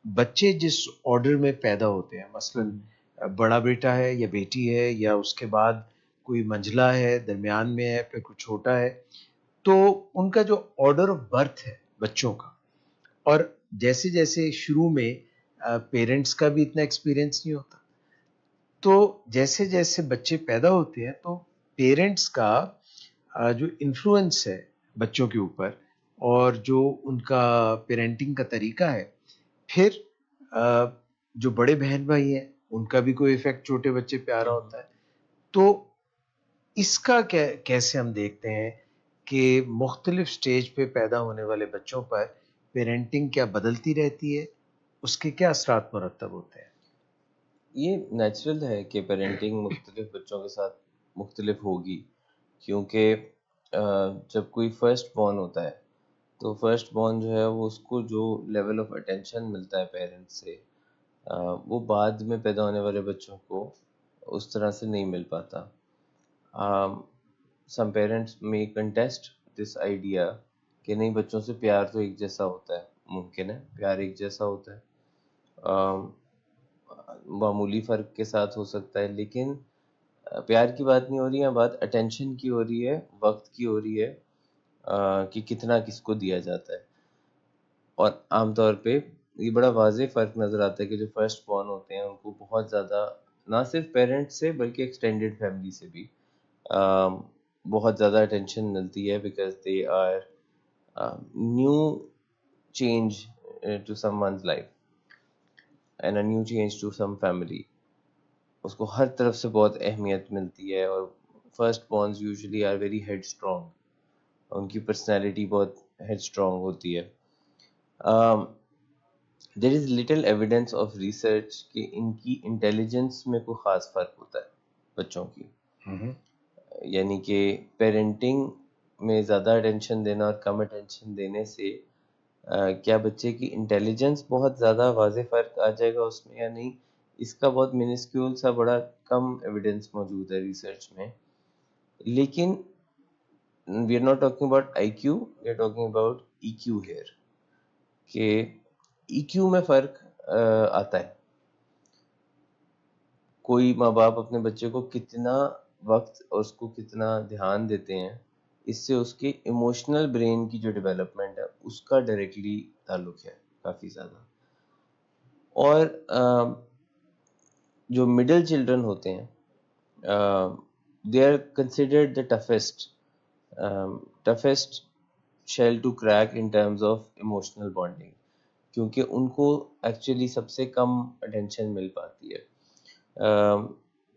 بچے جس آرڈر میں پیدا ہوتے ہیں، مثلا بڑا بیٹا ہے یا بیٹی ہے، یا اس کے بعد کوئی منجلا ہے، درمیان میں ہے، پھر کوئی چھوٹا ہے، تو ان کا جو آرڈر آف برتھ ہے بچوں کا، اور جیسے جیسے شروع میں پیرنٹس کا بھی اتنا ایکسپیرئنس نہیں ہوتا، تو جیسے جیسے بچے پیدا ہوتے ہیں تو پیرنٹس کا جو انفلوئنس ہے بچوں کے اوپر، اور جو ان کا پیرنٹنگ کا طریقہ ہے، پھر جو بڑے بہن بھائی ہیں ان کا بھی کوئی ایفیکٹ چھوٹے بچے پہ آ رہا ہوتا ہے. تو اس کا کیسے ہم دیکھتے ہیں کہ مختلف سٹیج پہ پیدا ہونے والے بچوں پر پیرنٹنگ کیا بدلتی رہتی ہے، اس کے کیا اثرات مرتب ہوتے ہیں؟ یہ نیچرل ہے کہ پیرنٹنگ مختلف بچوں کے ساتھ مختلف ہوگی، کیونکہ جب کوئی فرسٹ بورن ہوتا ہے تو فرسٹ بورن جو ہے وہ اس کو جو لیول آف اٹینشن ملتا ہے پیرنٹس سے وہ بعد میں پیدا ہونے والے بچوں کو اس طرح سے نہیں مل پاتا. سم پیرنٹس میں کنٹیسٹ دس آئیڈیا کہ نہیں، بچوں سے پیار تو ایک جیسا ہوتا ہے. ممکن ہے پیار ایک جیسا ہوتا ہے، معمولی فرق کے ساتھ ہو سکتا ہے، لیکن پیار کی بات نہیں ہو رہی ہے، بات اٹینشن کی ہو رہی ہے، وقت کی ہو رہی ہے کہ کتنا کس کو دیا جاتا ہے. اور عام طور پہ یہ بڑا واضح فرق نظر آتا ہے کہ جو فرسٹ بورن ہوتے ہیں ان کو بہت زیادہ نہ صرف پیرنٹس سے بلکہ ایکسٹینڈیڈ فیملی سے بھی بہت زیادہ اٹینشن ملتی ہے، because they are new change to some one's life and a new change to some family. اس کو ہر طرف سے بہت اہمیت ملتی ہے. اور first borns usually are very headstrong, ان کی پرسنالٹی بہت ہیڈ اسٹرانگ ہوتی ہے. There is little evidence of research کہ ان کی انٹیلیجنس میں کوئی خاص فرق ہوتا ہے بچوں کی. یعنی کہ پیرنٹنگ میں زیادہ اٹینشن دینا اور کم اٹینشن دینے سے کیا بچے کی انٹیلیجنس بہت زیادہ واضح فرق آ جائے گا اس میں یا نہیں، اس کا بہت منسکیول سا بڑا کم ایویڈینس موجود ہے ریسرچ میں. لیکن we are not talking about I Q, we are talking about E Q here, کہ ای کیو میں فرق آتا ہے. کوئی ماں باپ اپنے بچے کو کتنا وقت اور اس کو کتنا دھیان دیتے ہیں، اس سے اس کے ایموشنل برین کی جو ڈیولپمنٹ ہے اس کا ڈائریکٹلی تعلق ہے کافی زیادہ. اور جو مڈل چلڈرن ہوتے ہیں they are considered the toughest shell to crack in terms of emotional bonding, کیونکہ ان کو ایکچولی سب سے کم اٹینشن مل پاتی ہے.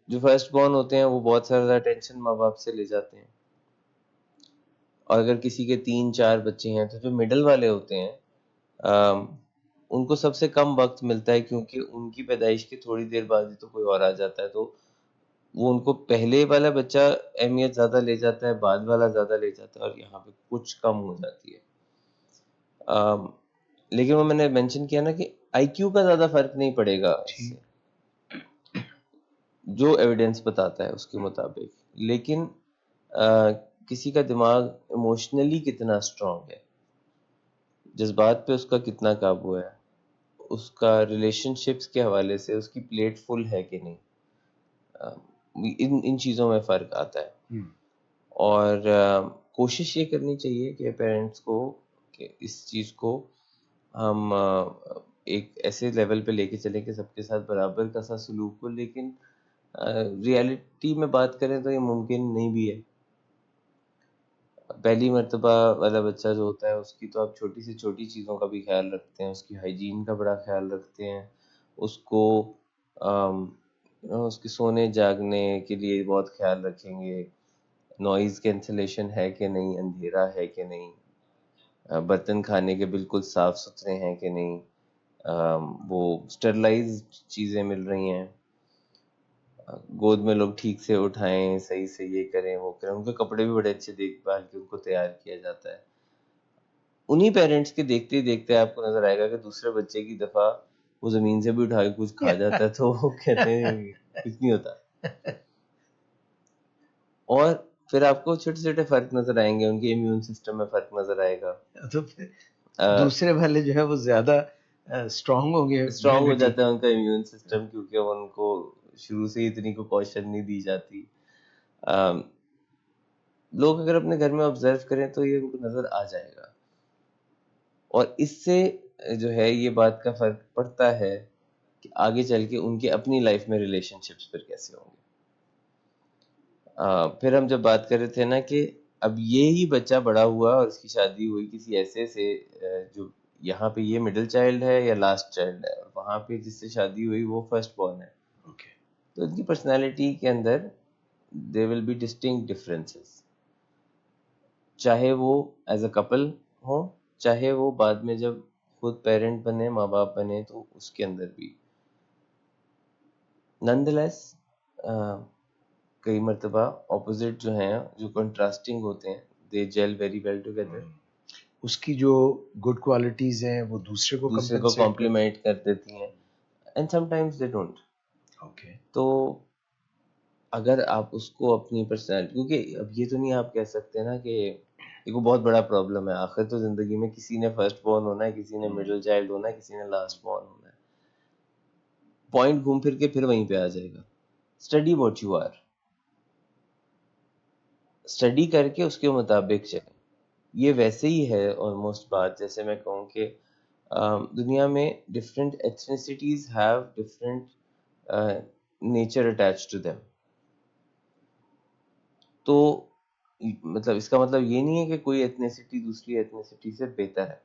جو فرسٹ بورن ہوتے ہیں وہ بہت زیادہ اٹینشن ماں باپ سے لے جاتے ہیں، اور اگر کسی کے 3-4 بچے ہیں تو جو مڈل والے ہوتے ہیں ان کو سب سے کم وقت ملتا ہے، کیونکہ ان کی پیدائش کے تھوڑی دیر بعد ہی تو کوئی اور آ جاتا ہے، تو وہ ان کو پہلے والا بچہ اہمیت زیادہ لے جاتا ہے، بعد والا زیادہ لے جاتا ہے، اور یہاں پہ کچھ کم ہو جاتی ہے. لیکن وہ میں نے مینشن کیا نا کہ آئی کیو کا زیادہ فرق نہیں پڑے گا اس سے، جو ایویڈینس بتاتا ہے اس کے مطابق. لیکن کسی کا دماغ ایموشنلی کتنا اسٹرانگ ہے، جذبات پہ اس کا کتنا قابو ہے، اس کا ریلیشن شپس کے حوالے سے اس کی پلیٹ فل ہے کہ نہیں، ان چیزوں میں فرق آتا ہے. اور کوشش یہ کرنی چاہیے کہ پیرنٹس کو کہ اس چیز کو ہم ایک ایسے لیول پہ لے کے چلیں کہ سب کے ساتھ برابر کا سا سلوک ہو. لیکن ریالٹی میں بات کریں تو یہ ممکن نہیں بھی ہے. پہلی مرتبہ والا بچہ جو ہوتا ہے اس کی تو آپ چھوٹی سے چھوٹی چیزوں کا بھی خیال رکھتے ہیں، اس کی ہائیجین کا بڑا خیال رکھتے ہیں، اس کو اس کے سونے جاگنے کے لیے بہت خیال رکھیں گے، نوائز کینسلیشن ہے کہ نہیں، اندھیرا ہے کہ نہیں، برتن کھانے کے بالکل صاف ستھرے ہیں کہ نہیں، وہ اسٹرلائز چیزیں مل رہی ہیں، گود میں لوگ ٹھیک سے اٹھائیں، صحیح سے یہ کریں وہ کریں. ان کے کپڑے بھی بڑے اچھے دیکھ بھال کے ان کو تیار کیا جاتا ہے. انہی پیرنٹس کے دیکھتے ہی دیکھتے آپ کو نظر آئے گا کہ دوسرے بچے کی دفعہ وہ زمین سے بھی اٹھا کے کچھ کھا جاتا ہے تو وہ کہتے ہیں کچھ نہیں ہوتا. اور پھر آپ کو چھوٹے چھوٹے فرق نظر آئیں گے، ان کے امیون سسٹم میں فرق نظر آئے گا. تو پھر دوسرے والے جو ہے وہ زیادہ اسٹرانگ ہو گئے اسٹرانگ ہو جاتا ہے ان کا امیون سسٹم, کیونکہ ان کو شروع سے اتنی کو کوشن نہیں دی جاتی. لوگ اگر اپنے گھر میں آبزرو کریں تو یہ ان کو نظر آ جائے گا, اور اس سے جو ہے یہ بات کا فرق پڑتا ہے کہ آگے چل کے ان کے اپنی لائف میں ریلیشن شپس پھر کیسے ہوں گے. پھر ہم جب بات کر رہے تھے نا کہ اب یہی بچہ بڑا ہوا اور اس کی شادی ہوئی کسی ایسے سے جو یہاں پہ یہ مڈل چائلڈ ہے یا لاسٹ چائلڈ ہے, اور وہاں پہ جس سے شادی ہوئی وہ فرسٹ بورن ہے, تو ان کی پرسنالٹی کے اندر there will be distinct differences, چاہے وہ ایز اے کپل ہو, چاہے وہ بعد میں جب خود پیرنٹ بنے, ماں باپ بنے, تو اس کے اندر بھی. نان لیس کئی مرتبہ اپوزٹ جو ہیں, جو کنٹراسٹنگ ہوتے ہیں, دے جیل ویری ویل ٹوگیدر. اس کی جو گڈ کوالٹیز ہیں وہ دوسرے کو کمپلیمنٹ کر دیتی ہیں, and some times they don't. تو اگر آپ اس کو اپنی پرسنالٹی, کیونکہ اب یہ تو نہیں آپ کہہ سکتے نا کہ ایک بہت بڑا پرابلم ہے, آخر تو زندگی میں کسی نے فرسٹ بورن ہونا ہے, کسی نے مڈل چائلڈ ہونا ہے, کسی نے لاسٹ بورن ہونا ہے. پوائنٹ گھوم پھر کے پھر وہیں پہ آ جائے گا, study what you are, study کر کے اس کے مطابق چلیں. یہ ویسے ہی ہے آلموسٹ بات, جیسے میں کہوں کہ دنیا میں different ethnicities have different nature attach to them. تو مطلب اس کا مطلب یہ نہیں ہے کہ کوئی ایتھنیسٹی دوسری ایتھنیسٹی سے بہتر ہے.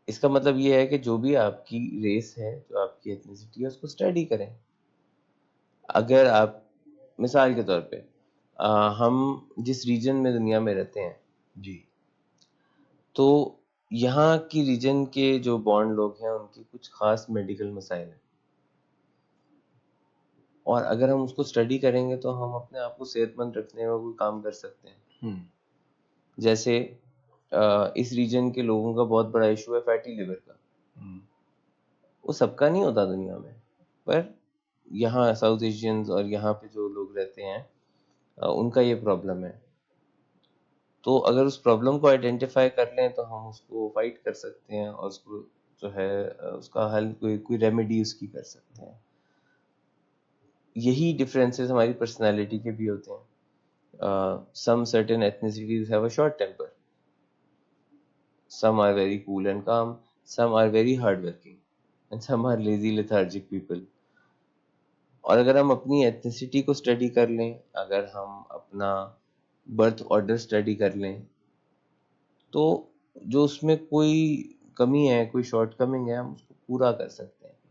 اس کا مطلب یہ ہے کہ جو بھی آپ کی ریس ہے, جو آپ کی ایتھنیسٹی ہے, اس کو اسٹڈی کریں. اگر آپ مثال کے طور پہ ہم جس ریجن میں دنیا میں رہتے ہیں جی, تو یہاں کی ریجن کے جو بانڈ لوگ ہیں ان کی کچھ خاص میڈیکل مسائل ہیں, اور اگر ہم اس کو اسٹڈی کریں گے تو ہم اپنے آپ کو صحت مند رکھنے میں کوئی کام کر سکتے ہیں. جیسے اس ریجن کے لوگوں کا بہت بڑا ایشو ہے فیٹی لیور کا. وہ سب کا نہیں ہوتا دنیا میں, پر یہاں ساؤتھ ایشینز اور یہاں پہ جو لوگ رہتے ہیں ان کا یہ پرابلم ہے. تو اگر اس پرابلم کو آئیڈینٹیفائی کر لیں تو ہم اس کو فائٹ کر سکتے ہیں, اور اس کو جو ہے اس کا حل کوئی ریمیڈی اس کی کر سکتے ہیں. یہی ڈفرینسز ہماری پرسنالٹی کے بھی ہوتے ہیں. Some certain ethnicities have a short temper. Some are very cool and calm. Some are very hardworking. And some are lazy, lethargic people. اور اگر ہم اپنی ایتھنیسٹی کو اسٹڈی کر لیں, اگر ہم اپنا برتھ آرڈر اسٹڈی کر لیں, تو جو اس میں کوئی کمی ہے, کوئی شارٹ کمنگ ہے, ہم اس کو پورا کر سکتے ہیں.